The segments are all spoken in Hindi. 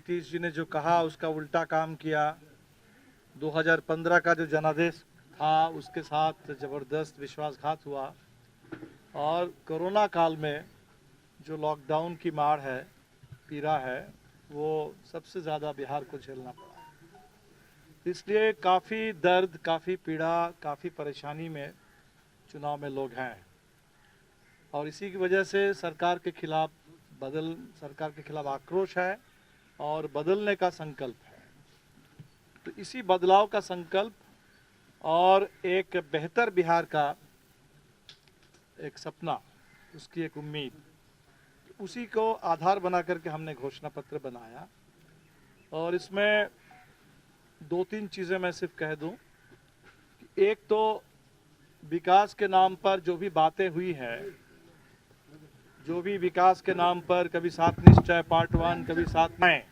नीतीश जी ने जो कहा उसका उल्टा काम किया। 2015 का जो जनादेश था उसके साथ ज़बरदस्त विश्वासघात हुआ और कोरोना काल में जो लॉकडाउन की मार है, पीड़ा है, वो सबसे ज़्यादा बिहार को झेलना पड़ा। इसलिए काफ़ी दर्द, काफ़ी पीड़ा, काफ़ी परेशानी में चुनाव में लोग हैं और इसी की वजह से सरकार के खिलाफ आक्रोश है और बदलने का संकल्प है। तो इसी बदलाव का संकल्प और एक बेहतर बिहार का एक सपना, उसकी एक उम्मीद, उसी को आधार बना करके हमने घोषणा पत्र बनाया और इसमें 2-3 चीज़ें मैं सिर्फ कह दूं कि एक तो विकास के नाम पर जो भी बातें हुई हैं, जो भी विकास के नाम पर कभी 7 निश्चय पार्ट 1, कभी 7 में,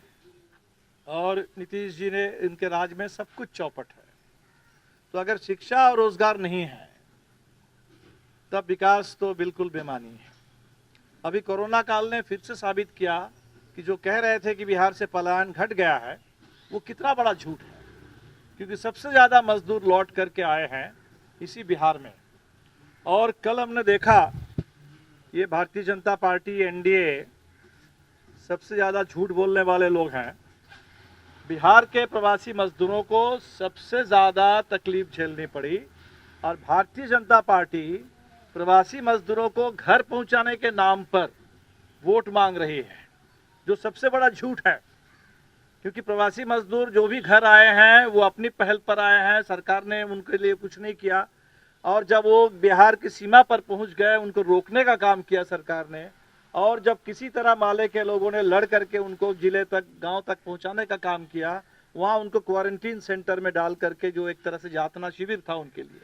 और नीतीश जी ने इनके राज में सब कुछ चौपट है। तो अगर शिक्षा और रोजगार नहीं है तब विकास तो बिल्कुल बेमानी है। अभी कोरोना काल ने फिर से साबित किया कि जो कह रहे थे कि बिहार से पलायन घट गया है वो कितना बड़ा झूठ है, क्योंकि सबसे ज़्यादा मजदूर लौट करके आए हैं इसी बिहार में। और कल हमने देखा ये भारतीय जनता पार्टी, एनडीए सबसे ज़्यादा झूठ बोलने वाले लोग हैं। बिहार के प्रवासी मजदूरों को सबसे ज़्यादा तकलीफ झेलनी पड़ी और भारतीय जनता पार्टी प्रवासी मजदूरों को घर पहुंचाने के नाम पर वोट मांग रही है, जो सबसे बड़ा झूठ है। क्योंकि प्रवासी मजदूर जो भी घर आए हैं वो अपनी पहल पर आए हैं, सरकार ने उनके लिए कुछ नहीं किया। और जब वो बिहार की सीमा पर पहुंच गए उनको रोकने का काम किया सरकार ने, और जब किसी तरह माले के लोगों ने लड़ करके उनको जिले तक, गांव तक पहुंचाने का काम किया, वहां उनको क्वारंटीन सेंटर में डाल करके जो एक तरह से यातना शिविर था उनके लिए।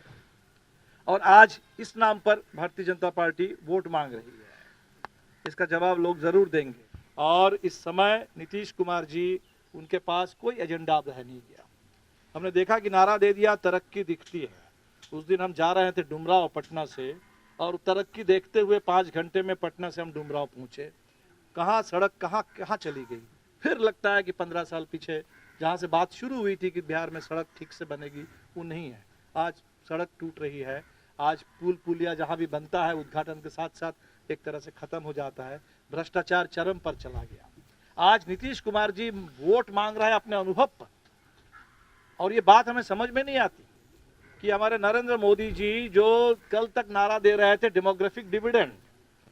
और आज इस नाम पर भारतीय जनता पार्टी वोट मांग रही है। इसका जवाब लोग जरूर देंगे। और इस समय नीतीश कुमार जी, उनके पास कोई एजेंडा अब रह नहीं गया। हमने देखा कि नारा दे दिया तरक्की दिखती है। उस दिन हम जा रहे थे डुमराव पटना से और तरक्की देखते हुए 5 घंटे में पटना से हम डुमराव पहुंचे। कहाँ सड़क कहाँ चली गई। फिर लगता है कि 15 साल पीछे जहाँ से बात शुरू हुई थी कि बिहार में सड़क ठीक से बनेगी, वो नहीं है। आज सड़क टूट रही है। आज पुल पुलिया जहाँ भी बनता है उद्घाटन के साथ साथ एक तरह से खत्म हो जाता है। भ्रष्टाचार चरम पर चला गया। आज नीतीश कुमार जी वोट मांग रहे हैं अपने अनुभव पर, और ये बात हमें समझ में नहीं आती कि हमारे नरेंद्र मोदी जी जो कल तक नारा दे रहे थे डेमोग्राफिक डिविडेंड,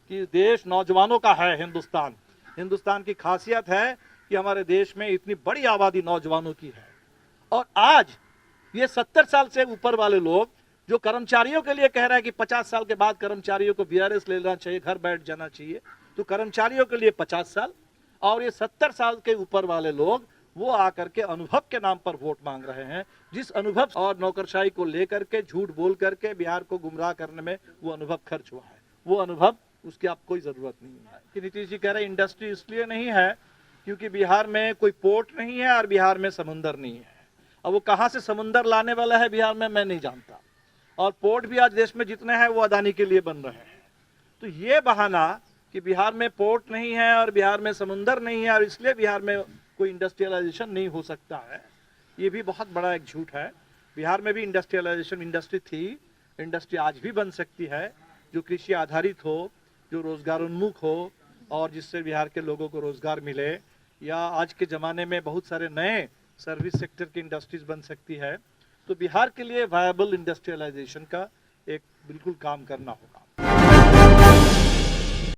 कि देश नौजवानों का है, हिंदुस्तान की खासियत है कि हमारे देश में इतनी बड़ी आबादी नौजवानों की है। और आज ये 70 साल से ऊपर वाले लोग जो कर्मचारियों के लिए कह रहे हैं कि 50 साल के बाद कर्मचारियों को वीआरएस ले लेना चाहिए, घर बैठ जाना चाहिए, तो कर्मचारियों के लिए 50 साल, और ये 70 साल के ऊपर वाले लोग वो आकर के अनुभव के नाम पर वोट मांग रहे हैं। जिस अनुभव और नौकरशाही को लेकर के, झूठ बोल करके बिहार को गुमराह करने में वो अनुभव खर्च हुआ है, वो अनुभव, उसकी आप कोई जरूरत नहीं है। कि नीतीश जी कह रहे हैं इंडस्ट्री इसलिए नहीं है क्योंकि बिहार में कोई पोर्ट नहीं है और बिहार में समुंदर नहीं है। अब वो कहाँ से समुंदर लाने वाला है बिहार में, मैं नहीं जानता। और पोर्ट भी आज देश में जितने हैं वो अदानी के लिए बन रहे हैं। तो ये बहाना कि बिहार में पोर्ट नहीं है और बिहार में समुंदर नहीं है और इसलिए बिहार में कोई इंडस्ट्रियलाइजेशन नहीं हो सकता है, ये भी बहुत बड़ा एक झूठ है। बिहार में भी इंडस्ट्री थी, इंडस्ट्री आज भी बन सकती है, जो कृषि आधारित हो, जो रोजगारोन्मुख हो और जिससे बिहार के लोगों को रोजगार मिले। या आज के ज़माने में बहुत सारे नए सर्विस सेक्टर की इंडस्ट्रीज बन सकती है। तो बिहार के लिए वायबल इंडस्ट्रियलाइजेशन का एक बिल्कुल काम करना होगा।